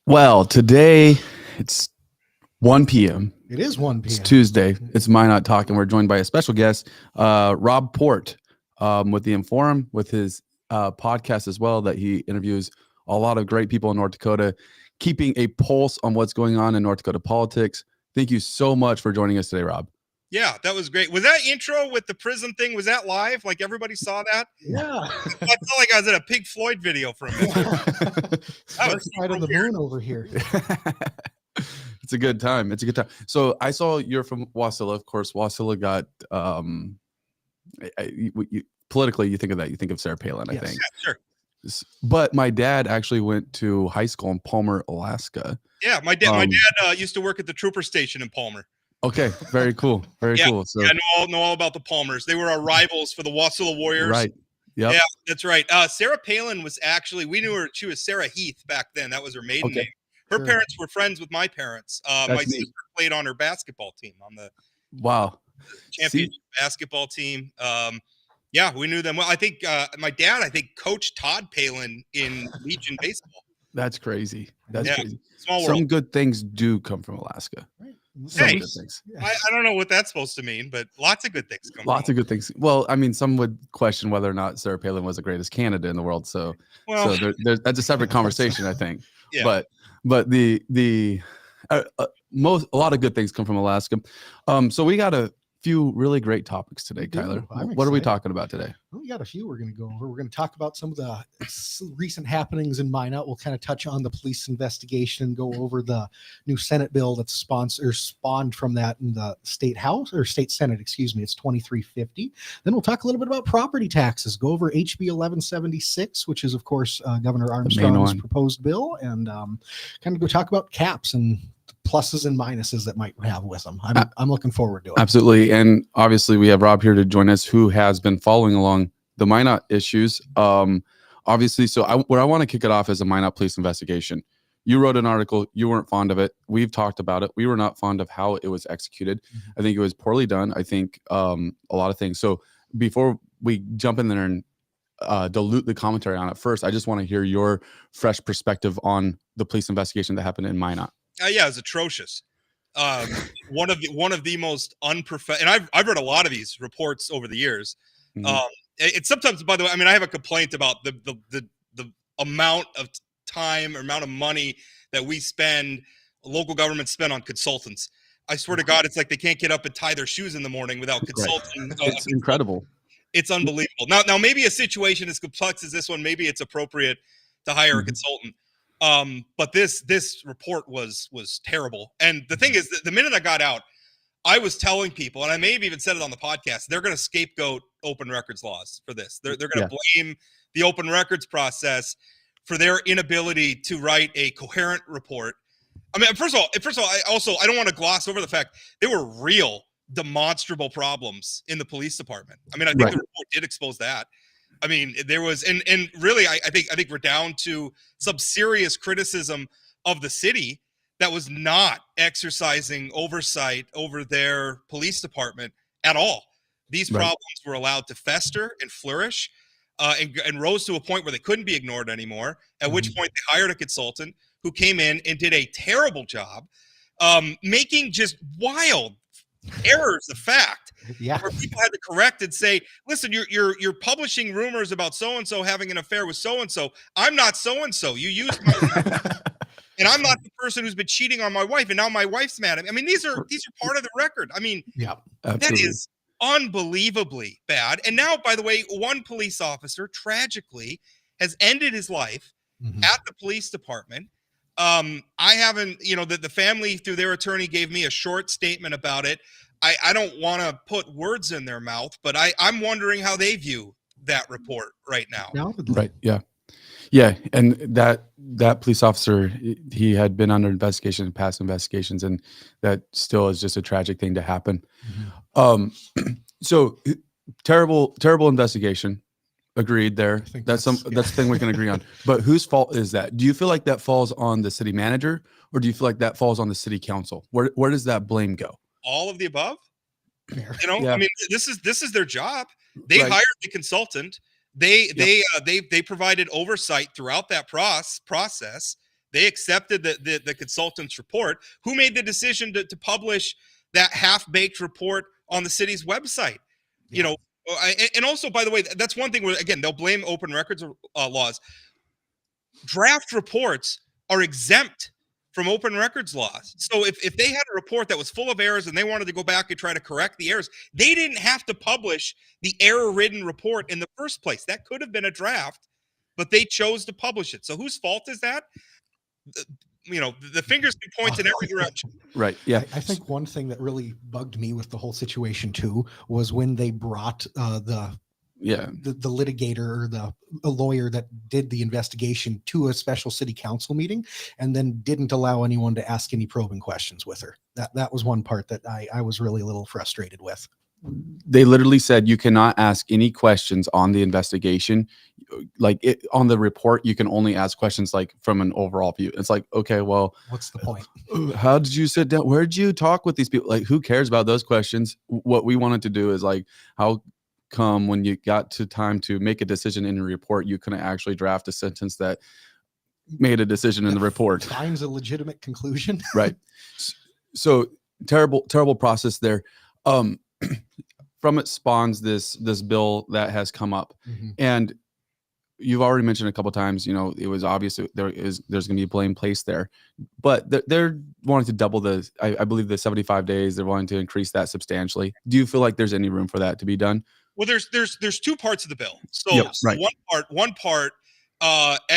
Well, today it's 1 p.m. It is 1 It's p.m. Tuesday. It's Minot talking. We're joined by a special guest, Rob Port, with the Inform, with his podcast as well, that he interviews a lot of great people in North Dakota, keeping a pulse on what's going on in North Dakota politics. Thank you so much for joining us today, Rob. Yeah, that was great. Was that intro with the prison thing? Was that live? Like everybody saw that? Yeah. I felt like I was in a Pink Floyd video for a minute. Dark side of the moon over here. It's a good time. It's a good time. So I saw you're from Wasilla. Of course, Wasilla got politically. You think of that. You think of Sarah Palin. Yes. I think. Yeah, sure. But my dad actually went to high school in Palmer, Alaska. Yeah, my dad used to work at the trooper station in Palmer. Okay, very cool. Very cool. So I know all about the Palmers. They were our rivals for the Wasilla Warriors. right. Yep. Yeah, that's right. Sarah Palin was actually, we knew her. She was Sarah Heath back then. That was her maiden name. Her parents were friends with my parents. My sister played on her basketball team, on the championship basketball team. Yeah, we knew them well. I think my dad, coached Todd Palin in Legion baseball. That's crazy. That's crazy. Small world. Some good things do come from Alaska. Right. Some good things. I don't know what that's supposed to mean, but lots of good things come. Lots of good things. Well, I mean, some would question whether or not Sarah Palin was the greatest candidate in the world. So that's a separate conversation, I think. Yeah. But a lot of good things come from Alaska. So we got a few really great topics today, Kyler. What are we talking about today? Well, we got a few we're going to go over. We're going to talk about some of the recent happenings in Minot. We'll kind of touch on the police investigation, go over the new Senate bill that's spawned from that in the state house or state Senate, excuse me. It's 2350. Then we'll talk a little bit about property taxes, go over HB 1176, which is, of course, Governor Armstrong's proposed bill, and kind of go talk about caps and pluses and minuses that might have with them. I'm looking forward to it. Absolutely. And obviously we have Rob here to join us, who has been following along the Minot issues. Obviously, what I want to kick it off is a Minot police investigation. You wrote an article. You weren't fond of it. We've talked about it. We were not fond of how it was executed. Mm-hmm. I think it was poorly done. I think a lot of things. So before we jump in there and dilute the commentary on it, first, I just want to hear your fresh perspective on the police investigation that happened in Minot. Yeah, it was atrocious. One of the most unprofessional, and I've read a lot of these reports over the years. Mm-hmm. It's sometimes, by the way, I mean, I have a complaint about the amount of time or amount of money that we spend, local governments spend on consultants. I swear to God, it's like they can't get up and tie their shoes in the morning without consulting. Right. It's incredible. It's unbelievable. Now maybe a situation as complex as this one, maybe it's appropriate to hire a consultant. But this report was terrible. And the thing is, the minute I got out, I was telling people, and I may have even said it on the podcast, they're going to scapegoat open records laws for this. They're going to blame the open records process for their inability to write a coherent report. I mean, first of all, I don't want to gloss over the fact there were real demonstrable problems in the police department. I mean, I think the report did expose that. I mean, there was, and really, I think we're down to some serious criticism of the city that was not exercising oversight over their police department at all. These problems were allowed to fester and flourish, and rose to a point where they couldn't be ignored anymore. At which point they hired a consultant who came in and did a terrible job, making just wild errors of fact. Yeah. Where people had to correct and say, listen, you're publishing rumors about so-and-so having an affair with so-and-so. I'm not so-and-so. You used my and I'm not the person who's been cheating on my wife, and now my wife's mad at me. I mean, these are part of the record. I mean, that is unbelievably bad. And now, by the way, one police officer tragically has ended his life at the police department. I haven't, the family through their attorney gave me a short statement about it. I don't want to put words in their mouth, but I'm wondering how they view that report right now. Right. Yeah. Yeah. And that police officer, he had been under investigation in past investigations, and that still is just a tragic thing to happen. So terrible investigation. Agreed there. That's the thing we can agree on. But whose fault is that? Do you feel like that falls on the city manager, or do you feel like that falls on the city council? Where does that blame go? All of the above. I mean, this is their job. They hired the consultant. They provided oversight throughout that process. They accepted the consultant's report. Who made the decision to publish that half-baked report on the city's website? You know, and also, by the way, that's one thing where, again, they'll blame open records laws. Draft reports are exempt from open records laws. So if they had a report that was full of errors and they wanted to go back and try to correct the errors, they didn't have to publish the error-ridden report in the first place. That could have been a draft, but they chose to publish it. So whose fault is that? You know, the fingers can point in every direction. Right. Yeah. I think one thing that really bugged me with the whole situation too was when they brought the litigator or the lawyer that did the investigation to a special city council meeting, and then didn't allow anyone to ask any probing questions with her. That was one part that I was really a little frustrated with. They literally said you cannot ask any questions on the investigation. Like on the report, you can only ask questions like from an overall view. It's like, okay, well, what's the point? How did you sit down? Where did you talk with these people? Like, who cares about those questions? What we wanted to do is like, how come when you got to time to make a decision in your report, you couldn't actually draft a sentence that made a decision in the report? Finds a legitimate conclusion. Right. So terrible process there. From it spawns this bill that has come up, and you've already mentioned a couple times, you know, it was obvious there's going to be blame placed there, but they're wanting to double I believe the 75 days. They're wanting to increase that substantially. Do you feel like there's any room for that to be done? Well, there's two parts of the bill. So, right. One part,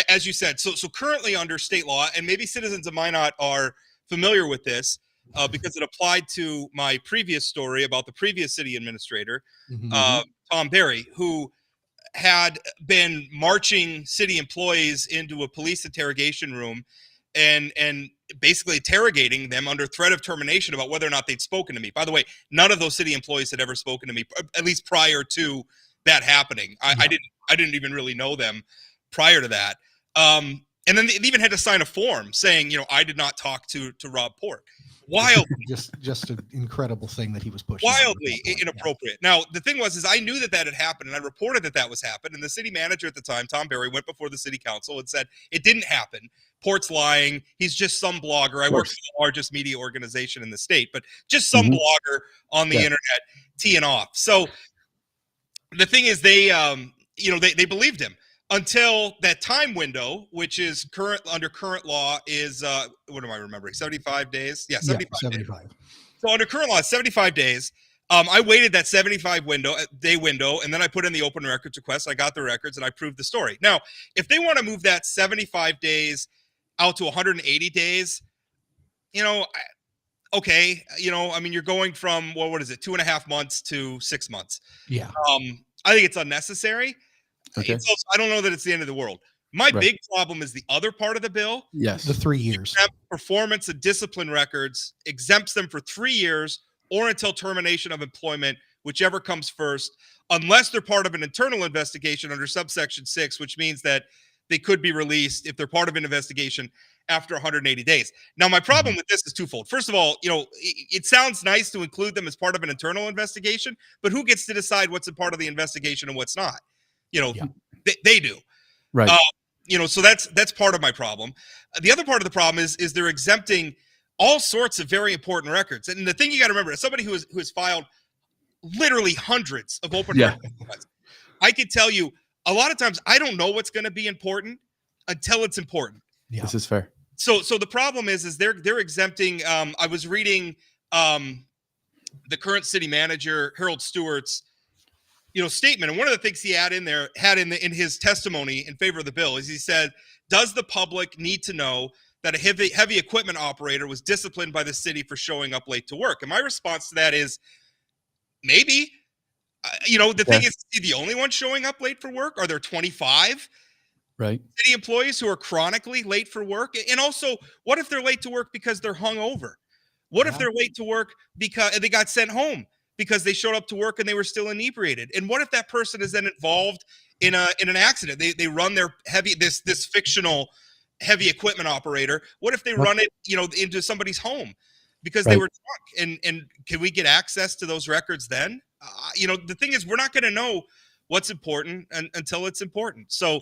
as you said, so currently under state law, and maybe citizens of Minot are familiar with this, because it applied to my previous story about the previous city administrator, Tom Berry, who had been marching city employees into a police interrogation room and basically interrogating them under threat of termination about whether or not they'd spoken to me. By the way, none of those city employees had ever spoken to me, at least prior to that happening. I didn't even really know them prior to that. And then they even had to sign a form saying, you know, I did not talk to Rob Port. Wildly, just an incredible thing that he was pushing. Wildly inappropriate. Yeah. Now, the thing was I knew that had happened, and I reported that was happened. And the city manager at the time, Tom Berry, went before the city council and said it didn't happen. Port's lying. He's just some blogger. I work for the largest media organization in the state, but just some blogger on the internet teeing off. So the thing is, they believed him. Until that time window, which is under current law, is what am I remembering? 75 days. Yeah, 75 days. So under current law, 75 days. I waited that 75 day window, and then I put in the open records request. I got the records, and I proved the story. Now, if they want to move that 75 days out to 180 days, you know, okay, you know, I mean, you're going from what is it, 2.5 months to 6 months. Yeah. I think it's unnecessary. Okay. I don't know that it's the end of the world. My big problem is the other part of the bill. Yes. The 3 years. Performance and discipline records exempts them for 3 years or until termination of employment, whichever comes first, unless they're part of an internal investigation under subsection 6, which means that they could be released if they're part of an investigation after 180 days. Now, my problem with this is twofold. First of all, you know, it sounds nice to include them as part of an internal investigation, but who gets to decide what's a part of the investigation and what's not? You know, they do. Right. You know, so that's part of my problem. The other part of the problem is they're exempting all sorts of very important records. And the thing you got to remember, as somebody who has filed literally hundreds of open records, I can tell you a lot of times I don't know what's going to be important until it's important. Yeah. This is fair. So the problem is they're exempting. I was reading the current city manager, Harold Stewart's, you know, statement. And one of the things he had in his testimony in favor of the bill is he said, does the public need to know that a heavy equipment operator was disciplined by the city for showing up late to work? And my response to that is maybe. You know, the thing is, is he the only one showing up late for work? Are there 25 city employees who are chronically late for work? And also, what if they're late to work because they're hungover? What if they're late to work because they got sent home because they showed up to work and they were still inebriated? And what if that person is then involved in an accident? They run their this fictional heavy equipment operator. What if they run it, you know, into somebody's home because they were drunk? And can we get access to those records then? You know, the thing is, we're not going to know what's important until it's important. So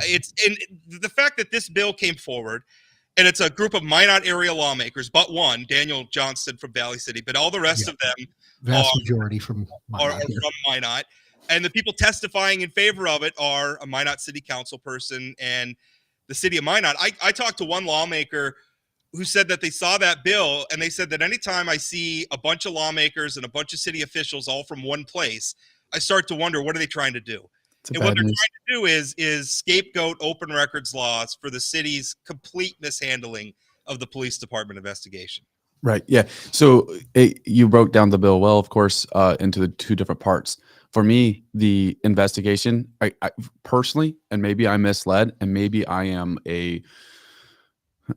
and the fact that this bill came forward and it's a group of Minot area lawmakers, but one, Daniel Johnston from Valley City, but all the rest of them vast majority from are Minot. from Minot. And the people testifying in favor of it are a Minot City Council person and the city of Minot. I talked to one lawmaker who said that they saw that bill, and they said that anytime I see a bunch of lawmakers and a bunch of city officials all from one place, I start to wonder, what are they trying to do? And what they're trying to do is scapegoat open records laws for the city's complete mishandling of the police department investigation. Right. Yeah. So you broke down the bill well, of course, into the two different parts. For me, the investigation, I personally, and maybe I'm misled, and maybe I'm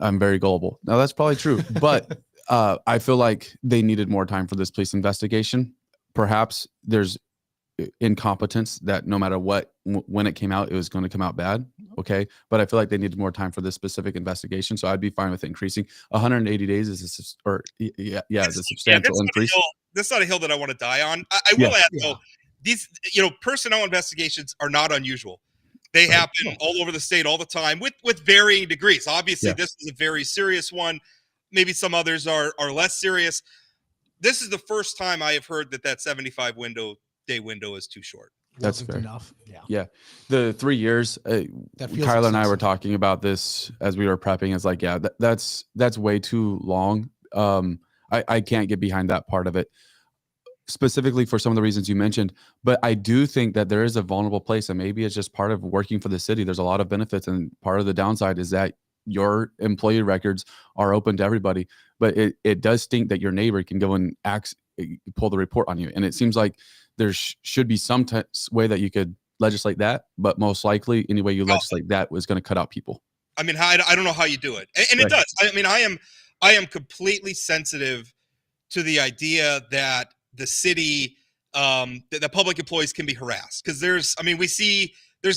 very gullible. Now that's probably true, but I feel like they needed more time for this police investigation. Perhaps there's incompetence that no matter what, when it came out, it was going to come out bad. Okay. But I feel like they needed more time for this specific investigation. So I'd be fine with increasing 180 days is a substantial increase. That's not a hill that I want to die on. I will add though, these, personnel investigations are not unusual. They happen all over the state all the time with varying degrees. Obviously, this is a very serious one. Maybe some others are less serious. This is the first time I have heard that 75-day window is too short. That's fair. Enough. Yeah. The 3 years, Kyle and I were talking about this as we were prepping. It's like, that's way too long. I can't get behind that part of it, specifically for some of the reasons you mentioned. But I do think that there is a vulnerable place, and maybe it's just part of working for the city. There's a lot of benefits, and part of the downside is that your employee records are open to everybody. But it does stink that your neighbor can go and pull the report on you. And it seems like there should be some way that you could legislate that, but most likely any way you legislate that was going to cut out people. I mean, I don't know how you do it, and it does. I mean, I am completely sensitive to the idea that the city, the public employees can be harassed, because there's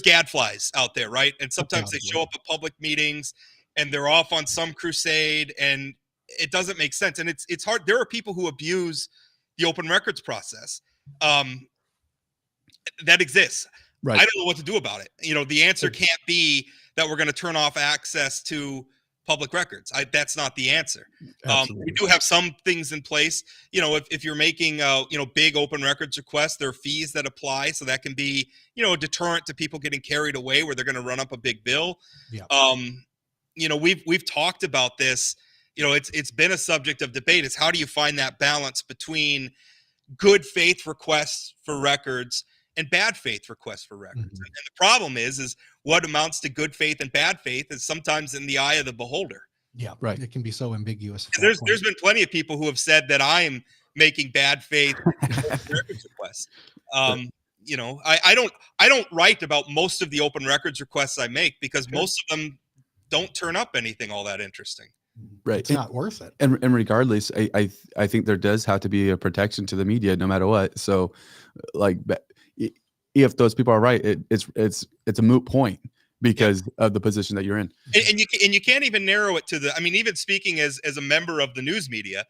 gadflies out there, right? And sometimes they show up at public meetings and they're off on some crusade, and it doesn't make sense. And it's hard. There are people who abuse the open records process. That exists. Right. I don't know what to do about it. The answer can't be that we're going to turn off access to public records. That's not the answer. We do have some things in place. If you're making big open records requests, there are fees that apply, so that can be a deterrent to people getting carried away where they're going to run up a big bill. We've talked about this. It's been a subject of debate. Is how do you find that balance between good faith requests for records and bad faith requests for records? And the problem is what amounts to good faith and bad faith is sometimes in the eye of the beholder. Yeah, right. It can be so ambiguous. There's been plenty of people who have said that I'm making bad faith records requests. I don't write about most of the open records requests I make, because most of them don't turn up anything all that interesting. Right. It's not worth it. And regardless, I think there does have to be a protection to the media no matter what. So like, if those people are right, it's a moot point because of the position that you're in. And you can't even narrow it to even speaking as a member of the news media,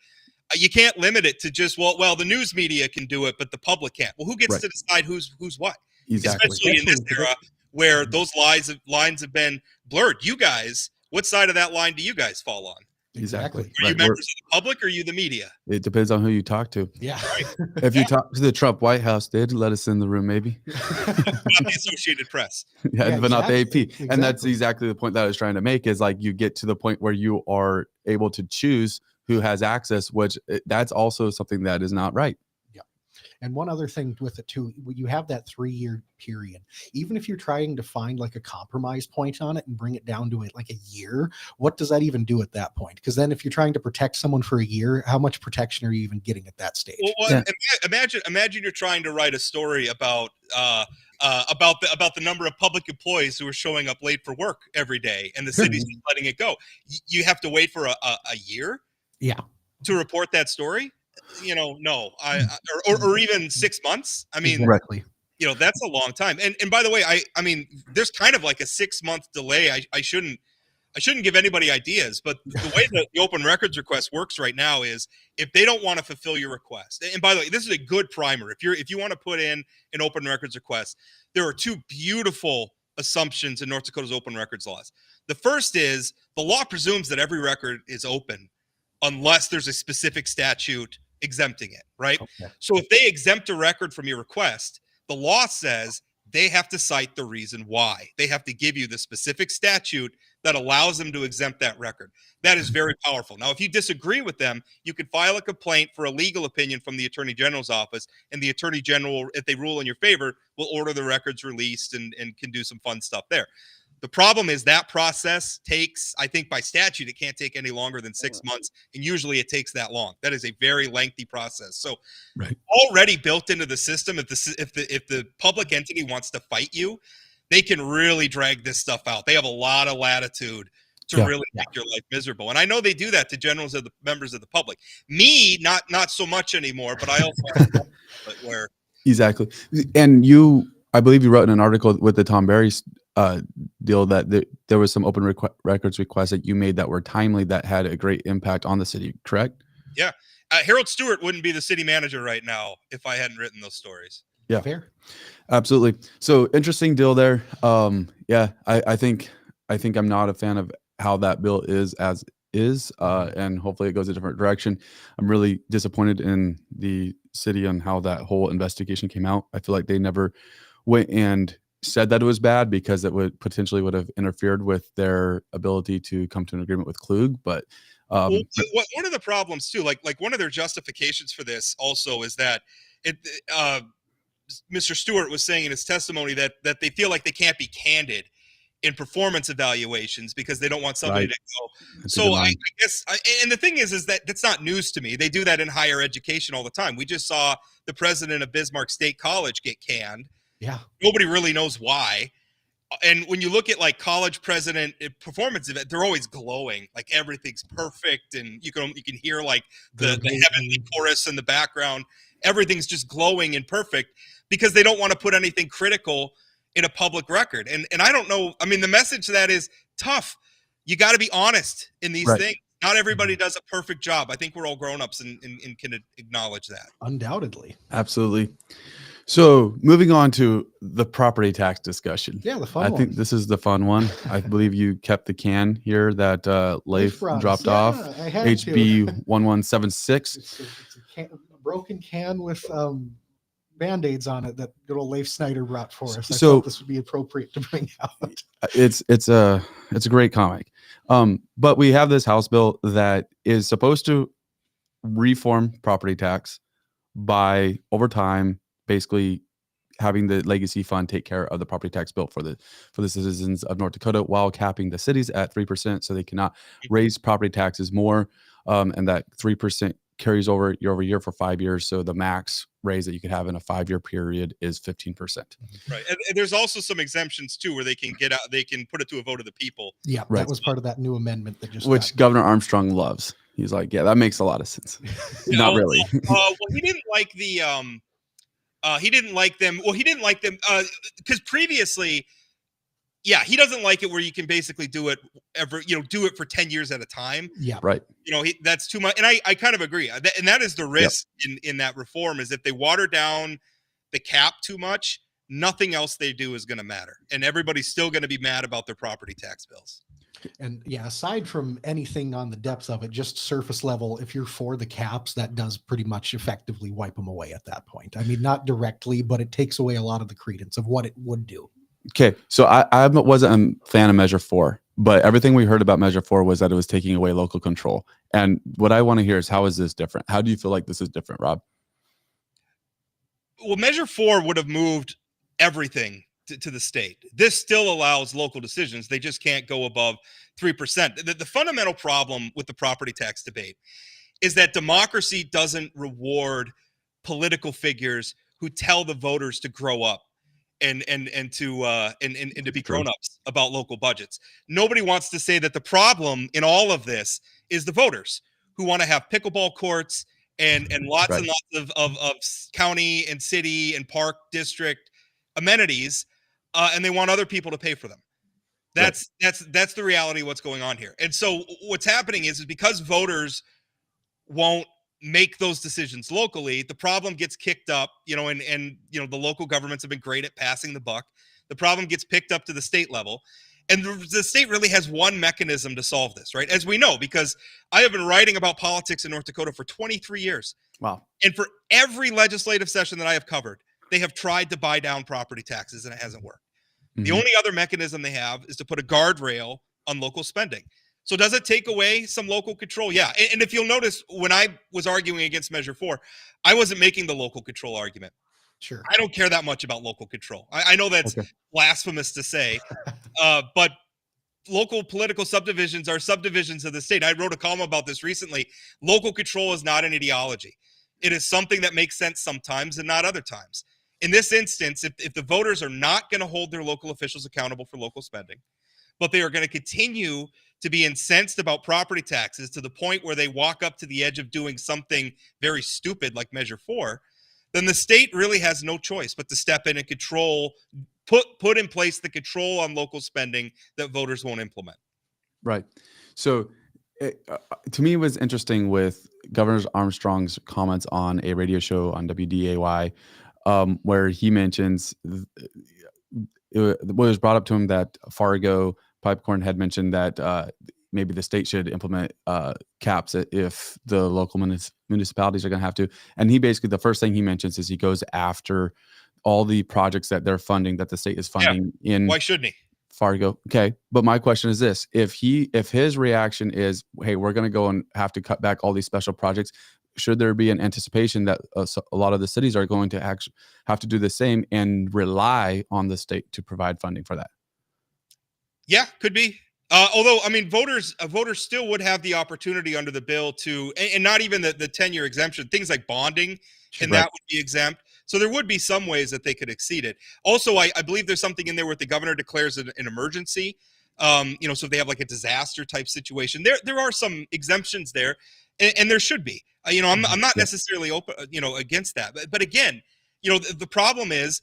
you can't limit it to just, well, the news media can do it, but the public can't. Well, who gets to decide who's what? Exactly. Especially in this era where those lines have been blurred. You guys, what side of that line do you guys fall on? Exactly. Are you members of the public or are you the media? It depends on who you talk to. Yeah. If you talk to the Trump White House, they'd let us in the room, maybe. Not the Associated Press. But not the AP. Exactly. And that's exactly the point that I was trying to make, is like you get to the point where you are able to choose who has access, which that's also something that is not right. And one other thing with it too, you have that 3-year period. Even if you're trying to find like a compromise point on it and bring it down to it like a year, what does that even do at that point? Because then if you're trying to protect someone for a year, how much protection are you even getting at that stage? Well, imagine you're trying to write a story about the number of public employees who are showing up late for work every day, and the city's just letting it go. You have to wait for a year, to report that story. No, or even 6 months. Exactly. That's a long time. And by the way, I mean, there's kind of like a 6-month delay. I shouldn't give anybody ideas, but the way that the open records request works right now is if they don't want to fulfill your request. And by the way, this is a good primer. If you want to put in an open records request, there are 2 beautiful assumptions in North Dakota's open records laws. The first is the law presumes that every record is open unless there's a specific statute exempting it, right? Okay. So if they exempt a record from your request, the law says they have to cite the reason why. They have to give you the specific statute that allows them to exempt that record. That is very powerful. Now, if you disagree with them, you can file a complaint for a legal opinion from the Attorney General's office, and the Attorney General, if they rule in your favor, will order the records released and can do some fun stuff there. The problem is that process takes, I think by statute, it can't take any longer than 6 months. And usually it takes that long. That is a very lengthy process. So already built into the system, if the public entity wants to fight you, they can really drag this stuff out. They have a lot of latitude to really make your life miserable. And I know they do that to members of the public. Me, not so much anymore, but I also have where. Exactly. And I believe you wrote in an article with the Tom Berry deal that there was some open records requests that you made that were timely that had a great impact on the city, correct? Yeah. Harold Stewart wouldn't be the city manager right now if I hadn't written those stories. Yeah, fair. Absolutely. So interesting deal there. I think I'm not a fan of how that bill is as is, and hopefully it goes a different direction. I'm really disappointed in the city on how that whole investigation came out. I feel like they never went and said that it was bad because it would have interfered with their ability to come to an agreement with Klug. But one of the problems too, like one of their justifications for this also is that Mr. Stewart was saying in his testimony that they feel like they can't be candid in performance evaluations because they don't want somebody to go. So I guess, and the thing is that that's not news to me. They do that in higher education all the time. We just saw the president of Bismarck State College get canned. Yeah. Nobody really knows why. And when you look at like college president performance event, they're always glowing, like everything's perfect, and you can hear like the heavenly chorus in the background. Everything's just glowing and perfect because they don't want to put anything critical in a public record. And I don't know. I mean, the message to that is tough. You got to be honest in these things. Not everybody does a perfect job. I think we're all grown-ups and can acknowledge that. Undoubtedly. Absolutely. So moving on to the property tax discussion. Yeah, the fun I one. think this is the fun one. I believe you kept the can here that Leif dropped off. HB 1176. It's a broken can with Band-Aids on it that good old Leif Snyder brought for us. I thought this would be appropriate to bring out. It's a great comic. But we have this House bill that is supposed to reform property tax by over time, basically having the legacy fund take care of the property tax bill for the citizens of North Dakota while capping the cities at 3% so they cannot raise property taxes more, and that 3% carries over year for 5 years. So the max raise that you could have in a 5-year period is 15%. Right. And there's also some exemptions too, where they can put it to a vote of the people. Yeah. That was part of that new amendment that which Governor Armstrong loves. He's like, yeah, that makes a lot of sense. Not really. Well, he didn't like he didn't like them because previously, he doesn't like it where you can basically do it for 10 years at a time. Yeah. Right. That's too much. And I kind of agree. And that is the risk in that reform is if they water down the cap too much, nothing else they do is going to matter. And everybody's still going to be mad about their property tax bills. And aside from anything on the depth of it, just surface level, if you're for the caps, that does pretty much effectively wipe them away at that point. I mean, not directly, but it takes away a lot of the credence of what it would do. Okay. So I wasn't a fan of Measure 4, but everything we heard about Measure 4 was that it was taking away local control. And what I want to hear is, how is this different? How do you feel like this is different, Rob? Well, Measure 4 would have moved everything to the state. This still allows local decisions. They just can't go above 3%. The fundamental problem with the property tax debate is that democracy doesn't reward political figures who tell the voters to grow up and to be grown-ups about local budgets. Nobody wants to say that the problem in all of this is the voters who want to have pickleball courts and lots and lots of county and city and park district amenities, and they want other people to pay for them. That's the reality of what's going on here. And so what's happening is because voters won't make those decisions locally, the problem gets kicked up, and the local governments have been great at passing the buck. The problem gets picked up to the state level. And the state really has one mechanism to solve this, right? As we know, because I have been writing about politics in North Dakota for 23 years. Wow. And for every legislative session that I have covered, they have tried to buy down property taxes and it hasn't worked. The only other mechanism they have is to put a guardrail on local spending. So does it take away some local control? Yeah. And if you'll notice, when I was arguing against Measure 4, I wasn't making the local control argument. Sure. I don't care that much about local control. I know that's blasphemous to say, but local political subdivisions are subdivisions of the state. I wrote a column about this recently. Local control is not an ideology. It is something that makes sense sometimes and not other times. In this instance, if the voters are not going to hold their local officials accountable for local spending, but they are going to continue to be incensed about property taxes to the point where they walk up to the edge of doing something very stupid like Measure 4, then the state really has no choice but to step in and control, put in place the control on local spending that voters won't implement. Right. So to me, it was interesting with Governor Armstrong's comments on a radio show on WDAY, where he mentions it was brought up to him that Fargo Pipecorn had mentioned that maybe the state should implement caps if the local municipalities are going to have to. And he basically, the first thing he mentions is he goes after all the projects that they're funding, that the state is funding in. Why shouldn't he? Fargo. Okay. But my question is this: if his reaction is, hey, we're going to go and have to cut back all these special projects, should there be an anticipation that a lot of the cities are going to actually have to do the same and rely on the state to provide funding for that? Yeah, could be. Although, I mean, voters still would have the opportunity under the bill to, and not even the 10-year exemption, things like bonding, and that would be exempt. So there would be some ways that they could exceed it. Also, I believe there's something in there where the governor declares an emergency. So if they have like a disaster type situation, there are some exemptions there, and there should be. I'm not necessarily open, against that. But again, the problem is,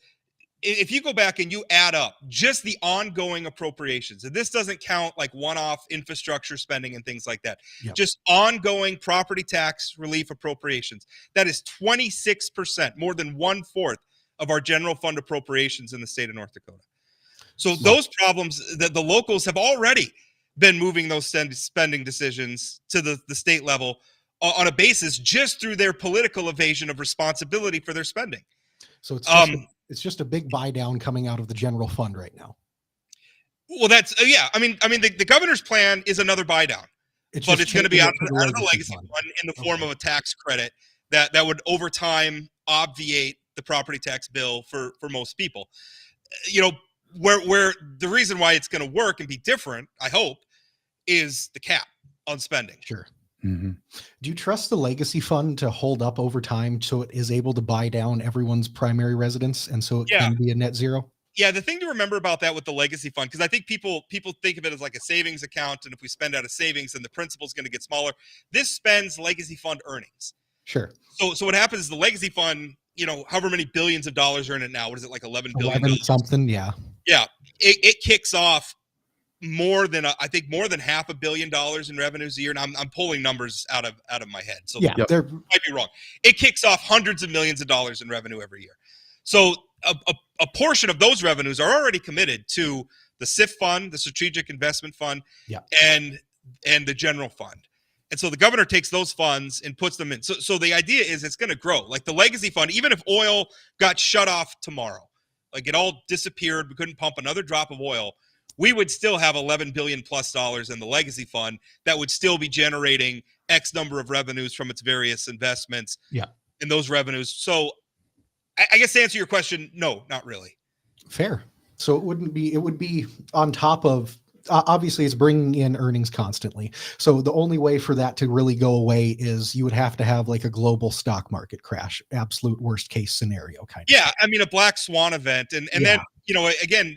if you go back and you add up just the ongoing appropriations, and this doesn't count like one-off infrastructure spending and things like that, just ongoing property tax relief appropriations, that is 26%, more than 1/4 of our general fund appropriations in the state of North Dakota. So those problems that the locals have already been moving those spending decisions to the state level on a basis just through their political evasion of responsibility for their spending. So it's just a big buy down coming out of the general fund right now. Well, that's I mean, the governor's plan is another buy down, but it's going to be out of the legacy fund in the form of a tax credit that would over time obviate the property tax bill for most people. Where the reason why it's going to work and be different, I hope, is the cap on spending. Sure. Mm-hmm. Do you trust the legacy fund to hold up over time so it is able to buy down everyone's primary residence and so it can be a net zero? Yeah, the thing to remember about that with the legacy fund, because I think people think of it as like a savings account, and if we spend out of savings, then the principal is going to get smaller. This spends legacy fund earnings. Sure. So what happens is the legacy fund, however many billions of dollars are in it now, what is it, like 11 billion? 11 something, yeah. Yeah, it kicks off more than $500 million in revenues a year, and I'm pulling numbers out of my head, so yeah, they might be wrong. It kicks off hundreds of millions of dollars in revenue every year. So a portion of those revenues are already committed to the SIF fund, the Strategic Investment Fund, and the general fund. And so the governor takes those funds and puts them in. So the idea is it's going to grow. Like the legacy fund, even if oil got shut off tomorrow, like it all disappeared, we couldn't pump another drop of oil, we would still have $11 billion plus in the legacy fund that would still be generating X number of revenues from its various investments. Yeah. In those revenues. So I guess to answer your question, no, not really. Fair. So it would be on top of, obviously it's bringing in earnings constantly. So the only way for that to really go away is you would have to have like a global stock market crash, absolute worst case scenario kind of. Yeah. I mean, a black swan event. And then, again,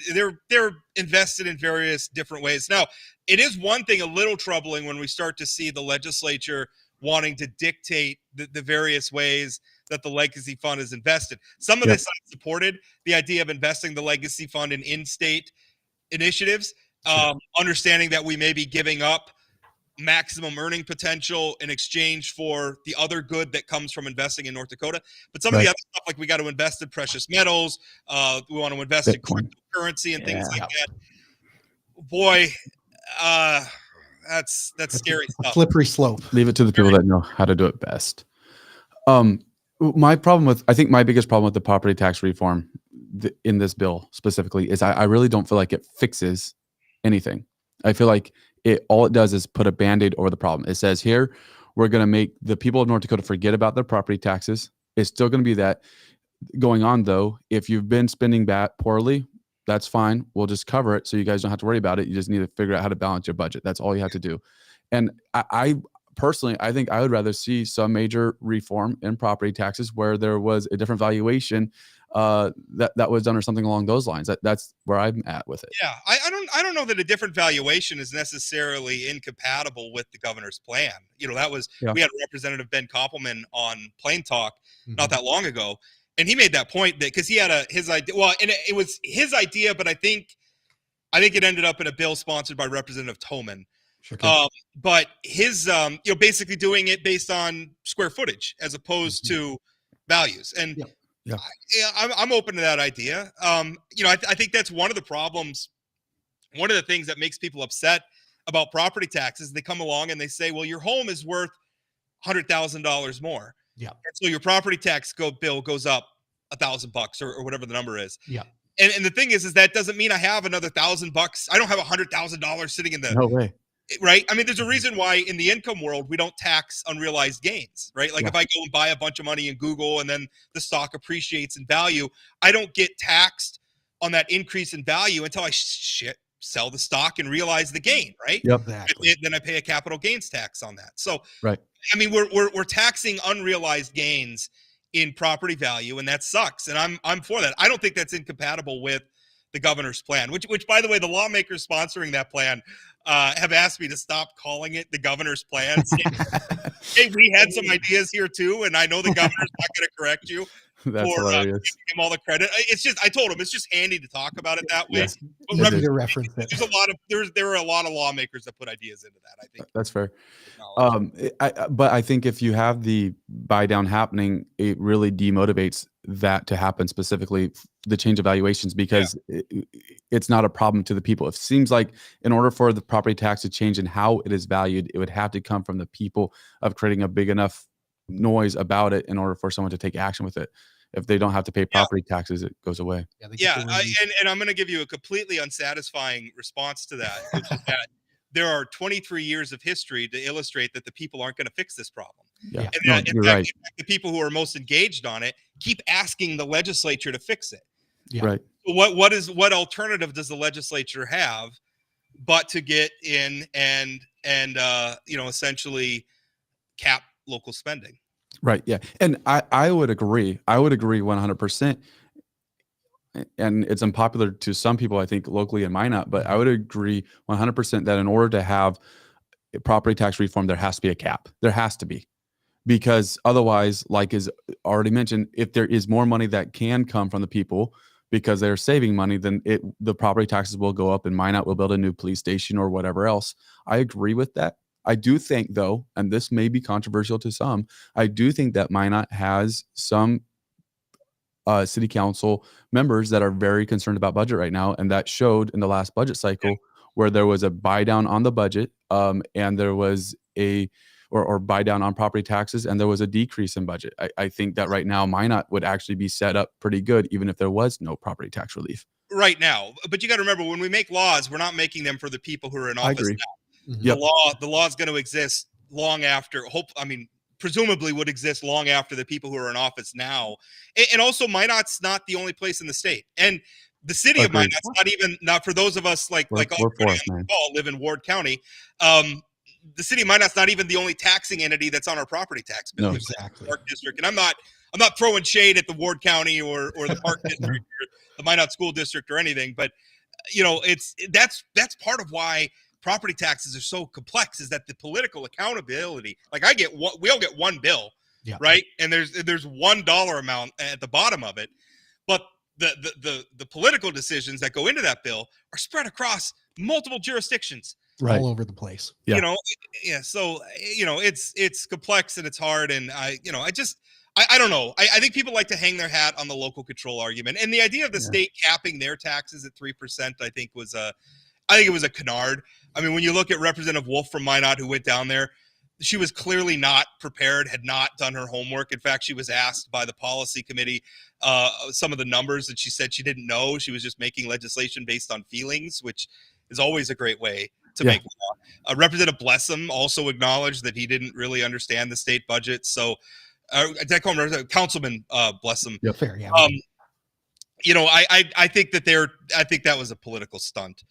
they're invested in various different ways. Now, it is one thing a little troubling when we start to see the legislature wanting to dictate the various ways that the legacy fund is invested. Some of this I supported, the idea of investing the legacy fund in in-state initiatives, understanding that we may be giving up maximum earning potential in exchange for the other good that comes from investing in North Dakota. But some of Right. the other stuff, like we got to invest in precious metals, we want to invest Bitcoin. in cryptocurrency and things Yeah. like that. Boy, that's scary a stuff. slippery slope. Leave it to the people that know how to do it best. I think my biggest problem with the property tax reform in this bill specifically is I really don't feel like it fixes anything. I feel like all it does is put a Band-Aid over the problem. It says here, we're going to make the people of North Dakota forget about their property taxes. It's still going to be that going on, though. If you've been spending poorly, that's fine. We'll just cover it so you guys don't have to worry about it. You just need to figure out how to balance your budget. That's all you have to do. And I personally, I think I would rather see some major reform in property taxes where there was a different valuation that was done or something along those lines. That's where I'm at with it. Yeah, I don't know that a different valuation is necessarily incompatible with the governor's plan. You know, we had Representative Ben Koppelman on Plain Talk not that long ago, and he made that point that because he had his idea. Well, and it was his idea, but I think it ended up in a bill sponsored by Representative Toman. Okay. But his basically doing it based on square footage as opposed to values. And I'm open to that idea. I think that's one of the problems. One of the things that makes people upset about property taxes, they come along and they say, well, your home is worth $100,000 more. Yeah. And so your property tax bill goes up $1,000 or whatever the number is. Yeah. And the thing is that doesn't mean I have another $1,000. I don't have $100,000 sitting in the No way. Right. I mean, there's a reason why in the income world, we don't tax unrealized gains, right? Like if I go and buy a bunch of money in Google and then the stock appreciates in value, I don't get taxed on that increase in value until I sell the stock and realize the gain, right? Yep. Exactly. Then I pay a capital gains tax on that. So, right. I mean, we're taxing unrealized gains in property value, and that sucks. And I'm for that. I don't think that's incompatible with the governor's plan, which by the way, the lawmakers sponsoring that plan have asked me to stop calling it the governor's plan. Hey, we had some ideas here too, and I know the governor's not going to correct you That's for hilarious. giving him all the credit. I told him it's just handy to talk about it that way. Yes. But Yes, Easy to reference it. there are a lot of lawmakers that put ideas into that. I think That's fair. But I think if you have the buy down happening, it really demotivates that to happen, specifically the change of valuations, because it's not a problem to the people. It seems like in order for the property tax to change in how it is valued, it would have to come from the people of creating a big enough noise about it in order for someone to take action with it. If they don't have to pay property taxes, it goes away. And I'm going to give you a completely unsatisfying response to that, which is that there are 23 years of history to illustrate that the people aren't going to fix this problem. Yeah, And no, that, in you're fact, right. the people who are most engaged on it keep asking the legislature to fix it. Yeah. Right. So what alternative does the legislature have but to get in and essentially cap local spending? Right. Yeah. And I would agree. I would agree 100%. And it's unpopular to some people, I think, locally in Minot, but I would agree 100% that in order to have a property tax reform, there has to be a cap. There has to be. Because otherwise, like is already mentioned, if there is more money that can come from the people because they're saving money, then the property taxes will go up and Minot will build a new police station or whatever else. I agree with that. I do think, though, and this may be controversial to some, I do think that Minot has some city council members that are very concerned about budget right now. And that showed in the last budget cycle where there was a buy down on the budget and there was or buy down on property taxes, and there was a decrease in budget. I think that right now Minot would actually be set up pretty good, even if there was no property tax relief. Right now. But you got to remember, when we make laws, we're not making them for the people who are in office now. Yep. The law is going to exist long after, presumably would exist long after the people who are in office now. And also, Minot's not the only place in the state. And the city of Minot's not for those of us like all live in Ward County. The city of Minot's not even the only taxing entity that's on our property tax bill. No, exactly. Park District. And I'm not throwing shade at the Ward County or the Park District or the Minot School District or anything, but that's part of why property taxes are so complex, is that the political accountability, like we all get one bill, right? And there's $1 amount at the bottom of it, but the political decisions that go into that bill are spread across multiple jurisdictions. Right. all over the place. Yeah. You know, yeah. So, it's complex and it's hard. And I don't know. I think people like to hang their hat on the local control argument. And the idea of the state capping their taxes at 3%, I think it was a canard. I mean, when you look at Representative Wolf from Minot, who went down there, she was clearly not prepared, had not done her homework. In fact, she was asked by the policy committee some of the numbers, and she said she didn't know. She was just making legislation based on feelings, which is always a great way to make law. Representative Blessum also acknowledged that he didn't really understand the state budget. So, did I call him Councilman Blessum? Yep. Fair, yeah. I think that was a political stunt.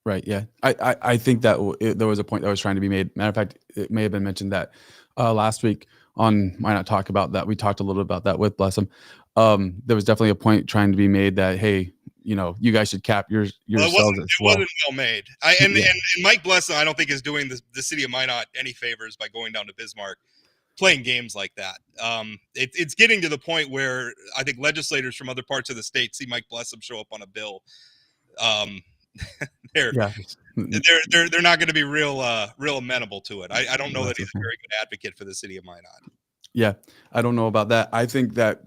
Right. Yeah. I think that there was a point that was trying to be made. Matter of fact, it may have been mentioned that last week on Why Not Talk About That. We talked a little bit about that with Blessum. There was definitely a point trying to be made that, hey, you guys should cap yourselves as well. It wasn't well made. And Mike Blessum, I don't think is doing the city of Minot any favors by going down to Bismarck, playing games like that. It's getting to the point where I think legislators from other parts of the state see Mike Blessum show up on a bill. They're not going to be real amenable to it. I don't know that he's a very good advocate for the city of Minot. Yeah, I don't know about that. I think that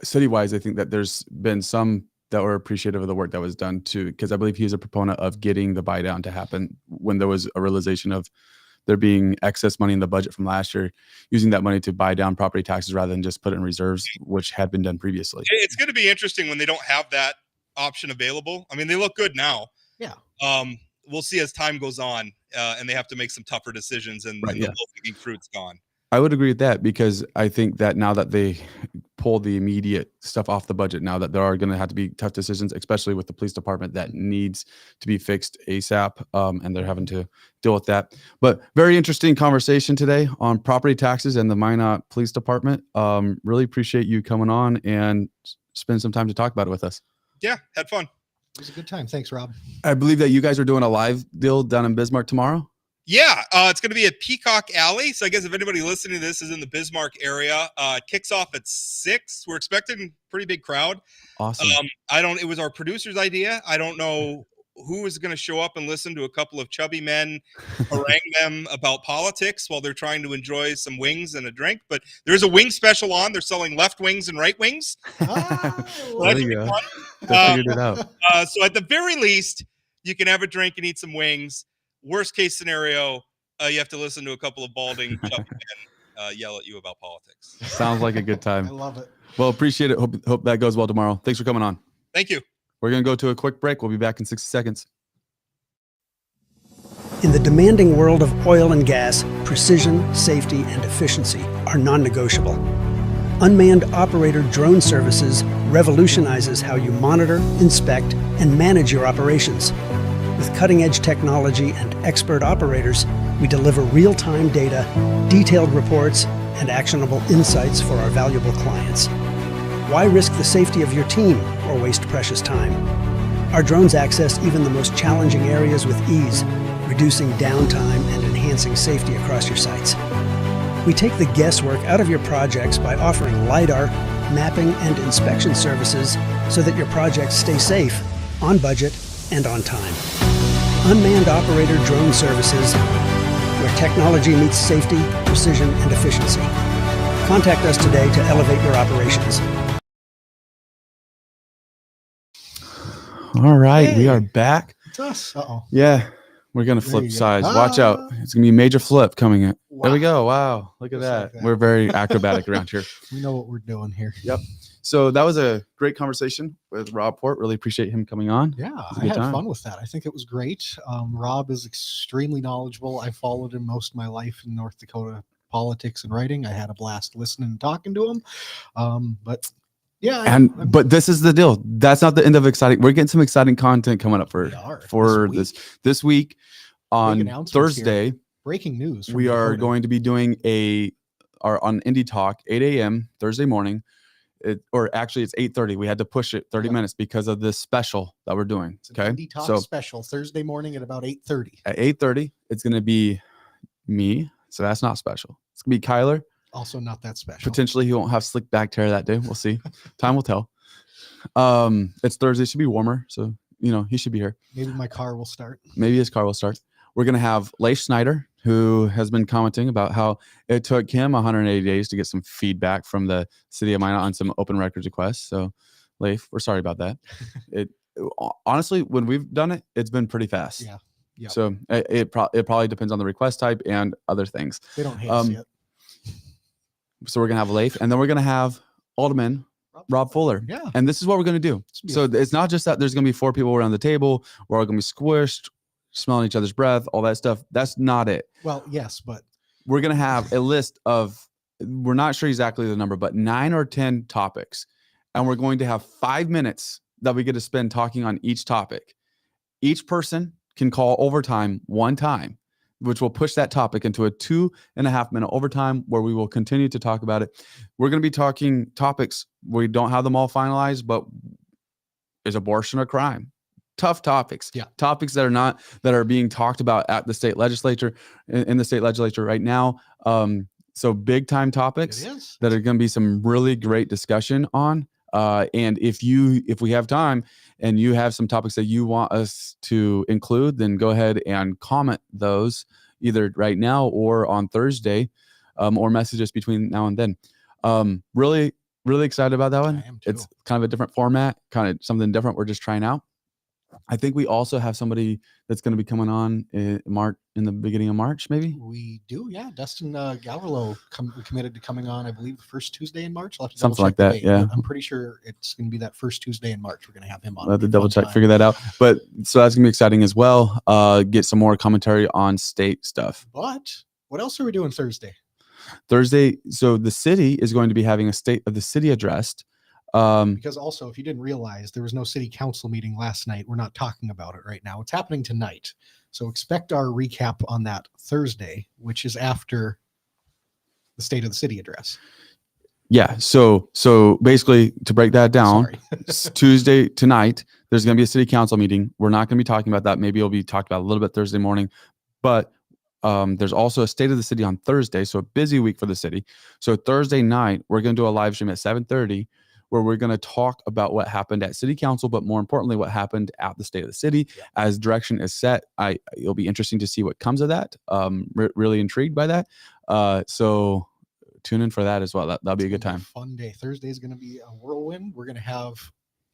city-wise, I think that there's been some that were appreciative of the work that was done too, because I believe he's a proponent of getting the buy down to happen when there was a realization of there being excess money in the budget from last year, using that money to buy down property taxes rather than just put it in reserves, which had been done previously. It's going to be interesting when they don't have that option available. I mean, they look good now. Yeah. We'll see as time goes on, and they have to make some tougher decisions, and the low-hanging fruit's gone. I would agree with that, because I think that now that they pull the immediate stuff off the budget, now that there are going to have to be tough decisions, especially with the police department that needs to be fixed ASAP, and they're having to deal with that. But very interesting conversation today on property taxes and the Minot Police Department. Really appreciate you coming on and spend some time to talk about it with us. Yeah, had fun. It was a good time. Thanks, Rob. I believe that you guys are doing a live deal down in Bismarck tomorrow. Yeah, it's going to be at Peacock Alley. So I guess if anybody listening to this is in the Bismarck area, it kicks off at 6. We're expecting a pretty big crowd. Awesome. It was our producer's idea. I don't know who is going to show up and listen to a couple of chubby men harangue them about politics while they're trying to enjoy some wings and a drink. But there's a wing special on. They're selling left wings and right wings. There you go. They figured it out. So at the very least, you can have a drink and eat some wings. Worst case scenario, you have to listen to a couple of balding chubby men yell at you about politics. Sounds like a good time. I love it. Well, appreciate it. Hope that goes well tomorrow. Thanks for coming on. Thank you. We're going to go to a quick break. We'll be back in 60 seconds. In the demanding world of oil and gas, precision, safety, and efficiency are non-negotiable. Unmanned operator drone services revolutionizes how you monitor, inspect, and manage your operations. With cutting-edge technology and expert operators, we deliver real-time data, detailed reports, and actionable insights for our valuable clients. Why risk the safety of your team or waste precious time? Our drones access even the most challenging areas with ease, reducing downtime and enhancing safety across your sites. We take the guesswork out of your projects by offering LiDAR, mapping, and inspection services so that your projects stay safe, on budget, and on time. Unmanned operator drone services, where technology meets safety, precision, and efficiency. Contact us today to elevate your operations. All right, Hey. we are back. It's us. Uh-oh. Yeah, we're going to There flip you go. sides. Watch out. It's going to be a major flip coming in. There we go. Wow, look at Just that. like that. We're very acrobatic around here. We know what we're doing here. Yep. So that was a great conversation with Rob Port. Really appreciate him coming on. Yeah, was a I good had time. fun with that. I think it was great. Rob is extremely knowledgeable. I followed him most of my life in North Dakota politics and writing. I had a blast listening and talking to him. But yeah, But this is the deal. That's not the end of exciting. We're getting some exciting content coming up We are. for this week on announcements Thursday. here. Breaking news. from We are Dakota. going to be doing on Indie Talk 8 a.m. Thursday morning. Or actually it's 8:30. We had to push it 30 Yep. minutes because of this special that we're doing. It's an Okay. Indie Talk So special Thursday morning at about 8:30. at 8:30, it's going to be me. So that's not special. It's going to be Kyler. Also not that special. Potentially he won't have slick back hair that day. We'll see. Time will tell. It's Thursday. It should be warmer. So, he should be here. Maybe my car will start. Maybe his car will start. We're going to have Leif Snyder, who has been commenting about how it took him 180 days to get some feedback from the city of Minot on some open records requests. So, Leif, we're sorry about that. It honestly, when we've done it, it's been pretty fast. Yeah. Yeah. So it probably depends on the request type and other things. They don't hate us yet. So we're gonna have Leif, and then we're gonna have Alderman Rob Fuller. Yeah. And this is what we're gonna do. So it's not just that there's gonna be 4 people around the table. We're all gonna be squished, smelling each other's breath, all that stuff. That's not it. Well, yes, but We're gonna have a list of, we're not sure exactly the number, but 9 or 10 topics, and we're going to have 5 minutes that we get to spend talking on each topic. Each person can call overtime 1 time, which will push that topic into a 2.5 minute overtime where we will continue to talk about it. We're going to be talking topics. We don't have them all finalized, but is abortion a crime? Tough topics. Yeah. Topics that are being talked about at the state legislature, in the state legislature right now. So big time topics that are going to be some really great discussion on. And if we have time and you have some topics that you want us to include, then go ahead and comment those either right now or on Thursday, or message us between now and then. Really, really excited about that one. It's kind of a different format, kind of something different we're just trying out. I think we also have somebody that's going to be coming on in the beginning of March, maybe. We do, yeah. Dustin Gallerlo committed to coming on, I believe, the first Tuesday in March. I'll have to Something like that, yeah. I'm pretty sure it's going to be that first Tuesday in March. We're going to have him on. We'll have to double check, figure that out. But so that's going to be exciting as well. Get some more commentary on state stuff. But what else are we doing Thursday? So the city is going to be having a State of the City address. Because also, if you didn't realize, there was no city council meeting last night. We're not talking about it right now. It's happening tonight. So expect our recap on that Thursday, which is after the State of the City address. Yeah. So basically, to break that down, Tuesday tonight, there's going to be a city council meeting. We're not going to be talking about that. Maybe it'll be talked about a little bit Thursday morning, but there's also a State of the City on Thursday. So a busy week for the city. So Thursday night, we're going to do a live stream at 7:30. Where we're going to talk about what happened at city council, but more importantly, what happened at the State of the City as direction is set. It'll be interesting to see what comes of that. Really intrigued by that. So tune in for that as well. That'll be a good time. Fun day. Thursday is going to be a whirlwind. We're going to have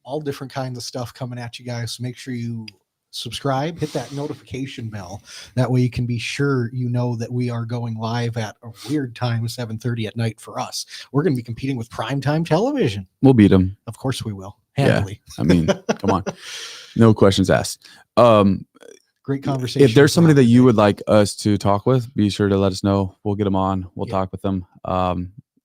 all different kinds of stuff coming at you guys. So make sure you subscribe, hit that notification bell. That way you can be sure you know that we are going live at a weird time, 7:30 at night for us. We're going to be competing with primetime television. We'll beat them. Of course we will. Handily. Yeah. I mean, come on. No questions asked. Great conversation. If there's somebody that you would like us to talk with, be sure to let us know. We'll get them on. We'll talk with them.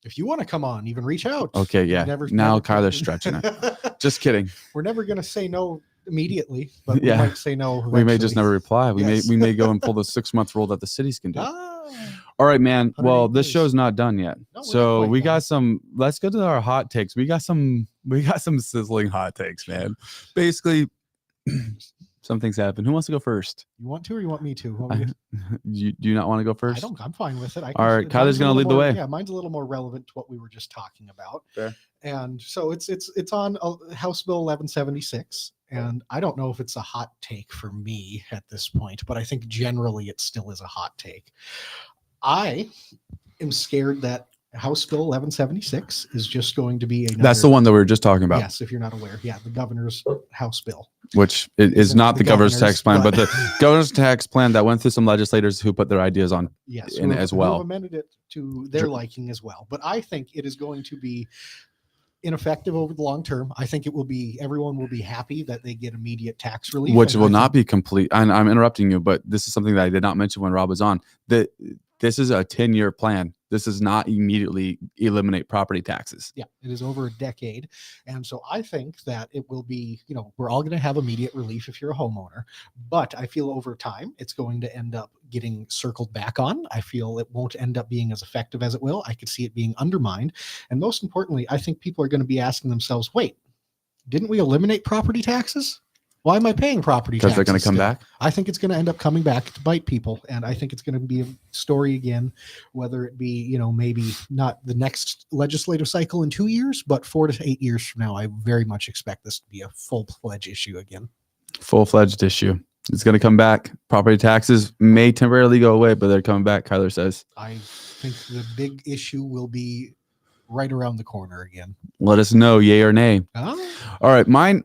If you want to come on, even reach out. Okay, yeah. Now Kyler's stretching it. Just kidding. We're never going to say no immediately, but we might say no eventually. We may just never reply. We may go and pull the 6-month rule that the cities can do. All right, man. Well, this show's not done yet. No, so we got some, let's go to our hot takes. We got some sizzling hot takes, man. Basically, some things happen. Who wants to go first? You want to, or you want me to? Do you not want to go first? I'm fine with it. All right, Kyler's going to lead the way. Yeah, mine's a little more relevant to what we were just talking about. Fair. And so it's on House Bill 1176. And I don't know if it's a hot take for me at this point, but I think generally it still is a hot take. I am scared that House Bill 1176 is just going to be That's the one that we were just talking about. Yes, if you're not aware. Yeah, the governor's House Bill. Which is not the governor's tax plan, but the governor's tax plan that went through some legislators who put their ideas on in as well. Who amended it to their liking as well. But I think it is going to be ineffective over the long term. I think everyone will be happy that they get immediate tax relief. Which will not be complete. And I'm interrupting you, but this is something that I did not mention when Rob was on. This is a 10-year plan. This does not immediately eliminate property taxes. Yeah, it is over a decade. And so I think that it will be, we're all going to have immediate relief if you're a homeowner. But I feel over time, it's going to end up getting circled back on. I feel it won't end up being as effective as it will. I could see it being undermined. And most importantly, I think people are going to be asking themselves, wait, didn't we eliminate property taxes? Why am I paying property taxes? Because they're going to come back? I think it's going to end up coming back to bite people. And I think it's going to be a story again, whether it be, maybe not the next legislative cycle in 2 years, but 4 to 8 years from now, I very much expect this to be a full-fledged issue again. Full-fledged issue. It's going to come back. Property taxes may temporarily go away, but they're coming back, Kyler says. I think the big issue will be right around the corner again. Let us know, yay or nay. Oh, All right, mine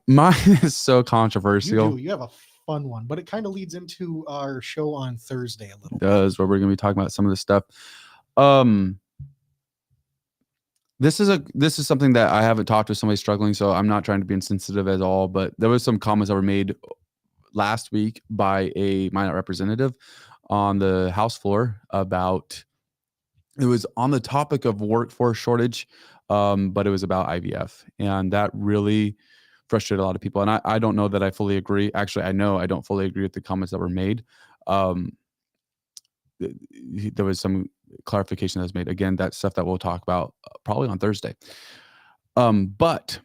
is so controversial. you have a fun one, but it kind of leads into our show on Thursday a little It does, where we're going to be talking about some of this stuff. This is something that I haven't talked to somebody struggling, so I'm not trying to be insensitive at all, but there was some comments that were made last week by a Minot representative on the House floor about, it was on the topic of workforce shortage, but it was about IVF, and that really frustrated a lot of people. And I don't know that I fully agree. Actually, I know I don't fully agree with the comments that were made. There was some clarification that was made. Again, that's stuff that we'll talk about probably on Thursday. But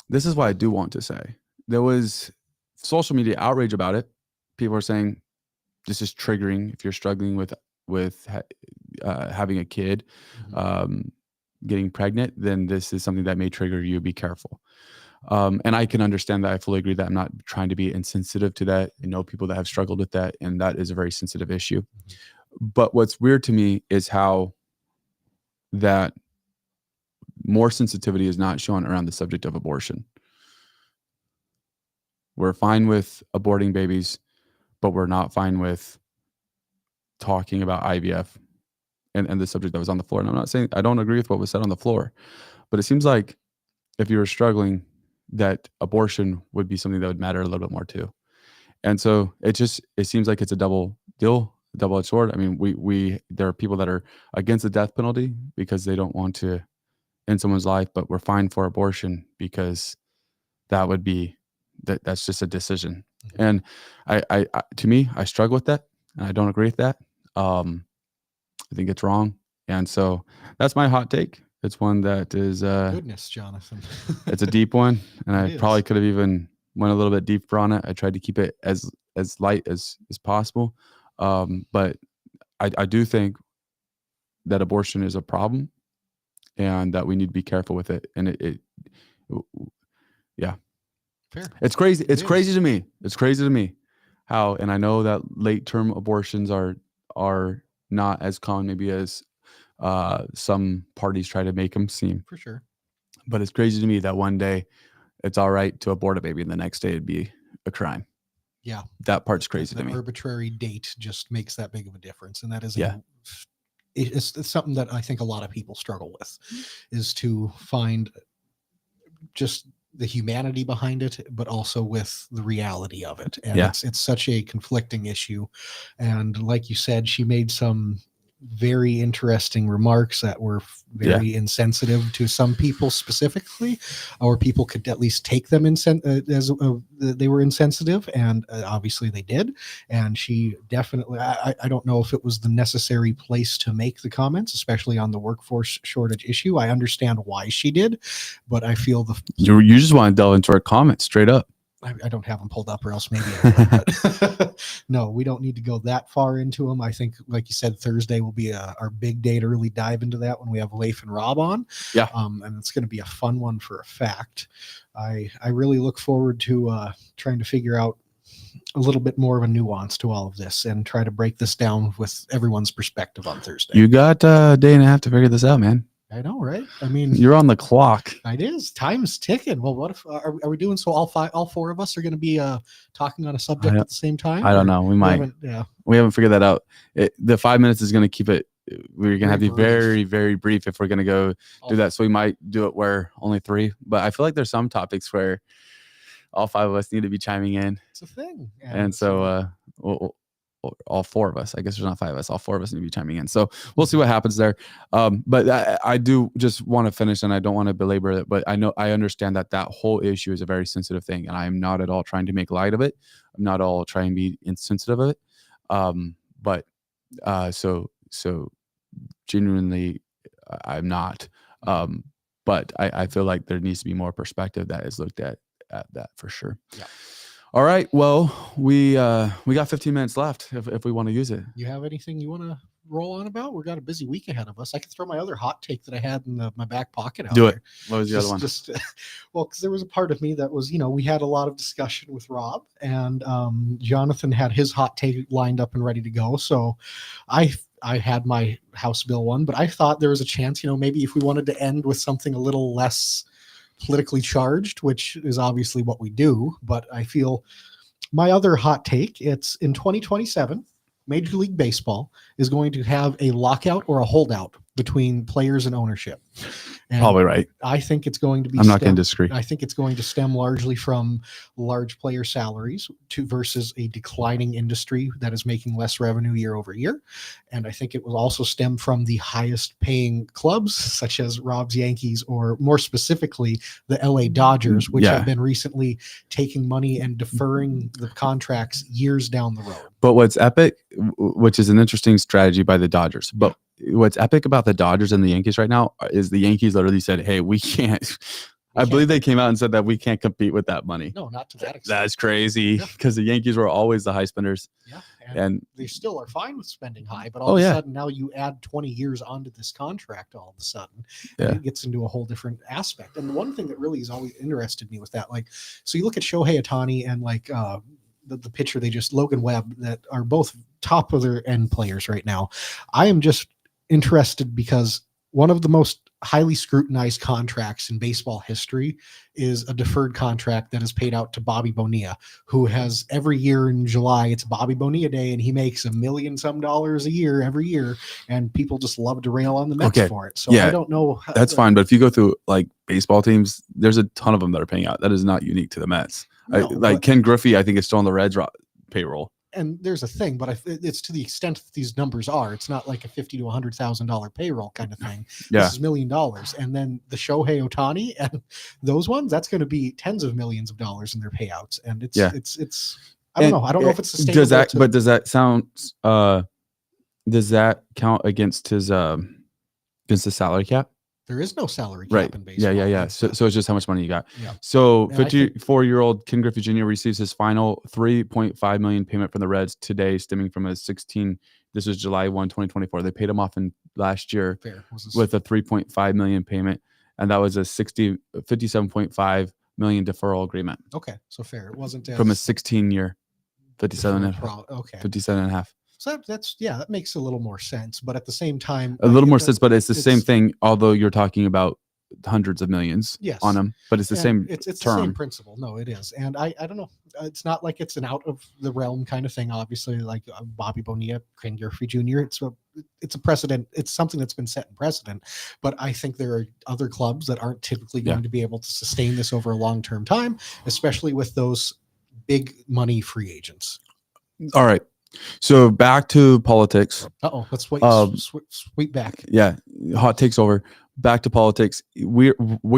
this is what I do want to say. There was social media outrage about it. People are saying this is triggering if you're struggling with having a kid, getting pregnant, then this is something that may trigger you. Be careful. And I can understand that. I fully agree that I'm not trying to be insensitive to that. I know people that have struggled with that, and that is a very sensitive issue. But what's weird to me is how that more sensitivity is not shown around the subject of abortion. We're fine with aborting babies, but we're not fine with talking about IVF and the subject that was on the floor. And I'm not saying I don't agree with what was said on the floor, but it seems like if you were struggling, that abortion would be something that would matter a little bit more too. And so it seems like it's a double-edged sword. I mean, there are people that are against the death penalty because they don't want to end someone's life, but we're fine for abortion because that's just a decision. And I to me, I struggle with that, and I don't agree with that. I think it's wrong. And so that's my hot take. It's one that is goodness, Jonathan. It's a deep one, and I It probably is. could have even went a little bit deeper on it. I tried to keep it as light as possible. But I do think that abortion is a problem and that we need to be careful with it. And yeah. Fair. It's crazy. It's It crazy is. to me. It's crazy to me how, and I know that late term abortions are not as common maybe as some parties try to make them seem. For sure. But it's crazy to me that one day it's all right to abort a baby and the next day it'd be a crime. Yeah. That part's crazy to That me. arbitrary date just makes that big of a difference. And that is, Yeah. It's something that I think a lot of people struggle with, is to find just the humanity behind it, but also with the reality of it. And Yeah. it's such a conflicting issue. And like you said, she made some very interesting remarks that were very insensitive to some people specifically, or people could at least take them they were insensitive, and obviously they did. And she definitely, I don't know if it was the necessary place to make the comments, especially on the workforce shortage issue. I understand why she did, but I feel You just want to delve into our comments straight up. I don't have them pulled up, or else maybe I would, but no, we don't need to go that far into them. I think, like you said, Thursday will be our big day to really dive into that when we have Leif and Rob on. Yeah. And it's going to be a fun one for a fact. I really look forward to trying to figure out a little bit more of a nuance to all of this and try to break this down with everyone's perspective on Thursday. You got a day and a half to figure this out, man. I know, right? I mean, You're on the clock. it is. Time's ticking. Well, what if are we doing so? All four of us are going to be talking on a subject at the same time. I don't know. We might. We haven't figured that out. The 5 minutes is going to keep it. We're going to have to be very, very brief if we're going to go do that. So we might do it where only 3. But I feel like there's some topics where all 5 of us need to be chiming in. It's a thing. And so all 4 of us, I guess there's not 5 of us, all 4 of us need to be chiming in. So we'll see what happens there. But I do just want to finish, and I don't want to belabor it, but I understand that whole issue is a very sensitive thing, and I am not at all trying to make light of it. I'm not all trying to be insensitive of it. So genuinely, I'm not. But I feel like there needs to be more perspective that is looked at that for sure. Yeah. All right. Well, we got 15 minutes left if we want to use it. You have anything you want to roll on about? We've got a busy week ahead of us. I could throw my other hot take that I had in my back pocket out Do it. there. What was the other one? Well, because there was a part of me that was, we had a lot of discussion with Rob, and Jonathan had his hot take lined up and ready to go. So I had my House Bill one, but I thought there was a chance, maybe if we wanted to end with something a little less politically charged, which is obviously what we do, but I feel my other hot take, it's in 2027, Major League Baseball is going to have a lockout or a holdout between players and ownership. And Probably right. I think it's going to be. I'm not going to disagree. I think it's going to stem largely from large player salaries versus a declining industry that is making less revenue year over year. And I think it will also stem from the highest paying clubs, such as Rob's Yankees, or more specifically, the LA Dodgers, which have been recently taking money and deferring the contracts years down the road. But what's epic, which is an interesting strategy by the Dodgers, but what's epic about the Dodgers and the Yankees right now is the Yankees literally said, hey, we can't. I believe they came out and said that we can't compete with that money. No, not to that extent. That's crazy, because the Yankees were always the high spenders. Yeah, and they still are fine with spending high, but all of a sudden now you add 20 years onto this contract all of a sudden, and it gets into a whole different aspect. And the one thing that really has always interested me with that, so you look at Shohei Ohtani and the pitcher Logan Webb, that are both top of their end players right now. I am just interested because one of the most highly scrutinized contracts in baseball history is a deferred contract that is paid out to Bobby Bonilla, who has every year in July, it's Bobby Bonilla Day, and he makes $1 million some a year every year, and people just love to rail on the Mets for it. So I don't know. That's fine, but if you go through baseball teams, there's a ton of them that are paying out. That is not unique to the Mets. No, Ken Griffey, I think, is still on the Reds payroll. And there's a thing, but it's to the extent that these numbers are, it's not like a $50,000 to $100,000 payroll kind of thing. Yeah. This is $1 million. And then the Shohei Ohtani and those ones, that's going to be tens of millions of dollars in their payouts. And it's I don't know. I don't know if it's sustainable. Does that count against his against the salary cap? There is no salary cap in baseball. Yeah. So it's just how much money you got. Yeah. So 54-year-old Ken Griffey Jr. receives his final $3.5 million payment from the Reds today, stemming from a 16. This was July 1, 2024. They paid him off in last year with a $3.5 million payment, and that was a $57.5 million deferral agreement. Okay, so fair. It wasn't from a 16-year, 57 and a half. So that makes a little more sense, but at the same time, a little more sense, but it's the same thing. Although you're talking about hundreds of millions on them, but it's the same. It's term. The same principle. No, it is, and I don't know. It's not like it's an out of the realm kind of thing. Obviously, like Bobby Bonilla, Ken Griffey Jr. It's a precedent. It's something that's been set in precedent. But I think there are other clubs that aren't typically going to be able to sustain this over a long-term time, especially with those big money free agents. All right. So back to politics. Let's sweep back. Yeah, hot takes over. Back to politics. We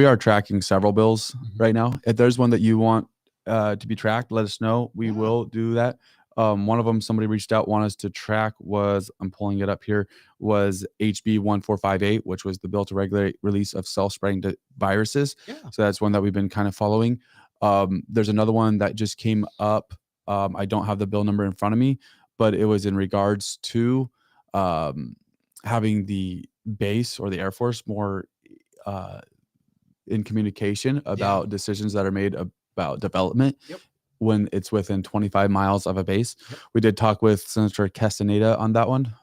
are tracking several bills right now. If there's one that you want to be tracked, let us know. We will do that. One of them, somebody reached out, wanted us to track, I'm pulling it up here, was HB 1458, which was the bill to regulate release of self-spreading viruses. Yeah. So that's one that we've been kind of following. There's another one that just came up. I don't have the bill number in front of me, but it was in regards to having the base or the Air Force more in communication about decisions that are made about development when it's within 25 miles of a base. We did talk with Senator Castaneda on that one,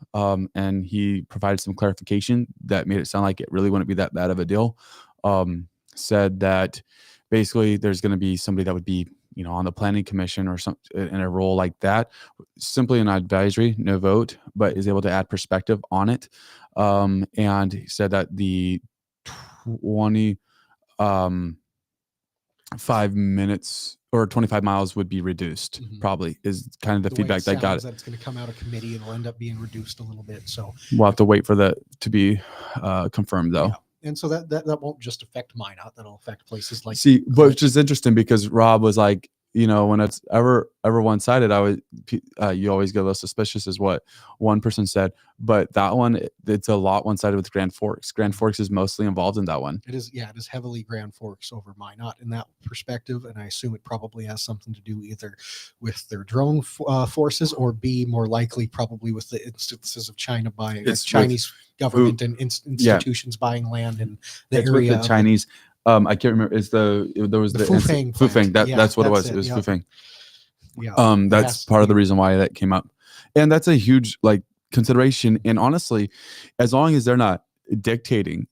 and he provided some clarification that made it sound like it really wouldn't be that bad of a deal. Said that basically there's going to be somebody that would be on the planning commission or some in a role like that, simply an advisory, no vote, but is able to add perspective on it. And he said that the 5 minutes or 25 miles would be reduced. Probably is kind of the feedback that got it. That it's going to come out of committee. It'll end up being reduced a little bit. So we'll have to wait for that to be confirmed though. Yeah. And so that won't just affect Minot. That'll affect places like. Which is interesting because Rob was like, you know, when it's ever one-sided, you always get a little suspicious is what one person said, but that one, it's a lot one-sided with Grand Forks. Grand Forks is mostly involved in that one. It is, yeah, it is heavily Grand Forks over Minot in that perspective, and I assume it probably has something to do either with their drone forces, or B, more likely probably with the instances of China buying Chinese government and institutions buying land in the it's area. With the Chinese, I can't remember. There was the Fufeng Fufeng. plant. That's what it was. It, It was yeah. Fufeng. Yeah, That's part of the reason why that came up, and that's a huge consideration. And honestly, as long as they're not dictating,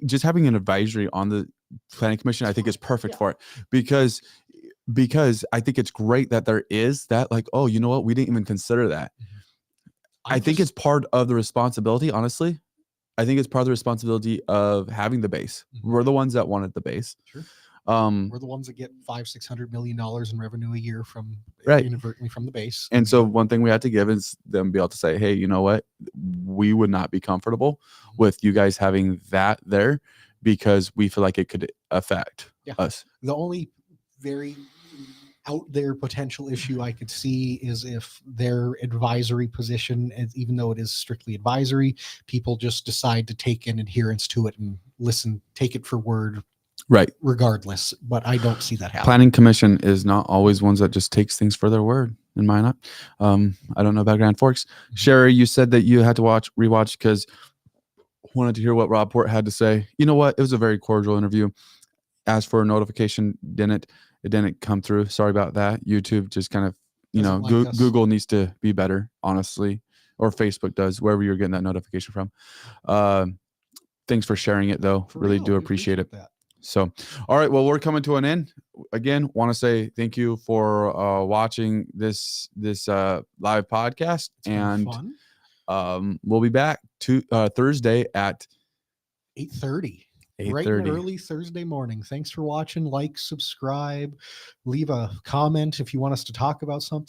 just having an advisory on the planning commission, I think is perfect for it, because I think it's great that there is that, oh, you know what, we didn't even consider that. I think it's part of the responsibility. Honestly, I think it's part of the responsibility of having the base. We're the ones that wanted the base. Sure. We're the ones that get $500-600 million in revenue a year from inadvertently from the base. And so one thing we had to give is them be able to say, hey, you know what, we would not be comfortable with you guys having that there, because we feel like it could affect us. The only very out there potential issue I could see is if their advisory position, even though it is strictly advisory, people just decide to take an adherence to it and listen, take it for word. Right. Regardless, but I don't see that happening. Planning commission is not always ones that just takes things for their word, in Minot. I don't know about Grand Forks. Sherry, you said that you had to rewatch because wanted to hear what Rob Port had to say. You know what? It was a very cordial interview. Asked for a notification, it didn't come through. Sorry about that. YouTube just kind of, Google needs to be better, honestly, or Facebook does, wherever you're getting that notification from. Thanks for sharing it, though. Really do appreciate it. That. So, all right. Well, we're coming to an end. Again, want to say thank you for watching this live podcast, and we'll be back to Thursday at 8:30. Right in early Thursday morning. Thanks for watching. Like, subscribe, leave a comment if you want us to talk about something.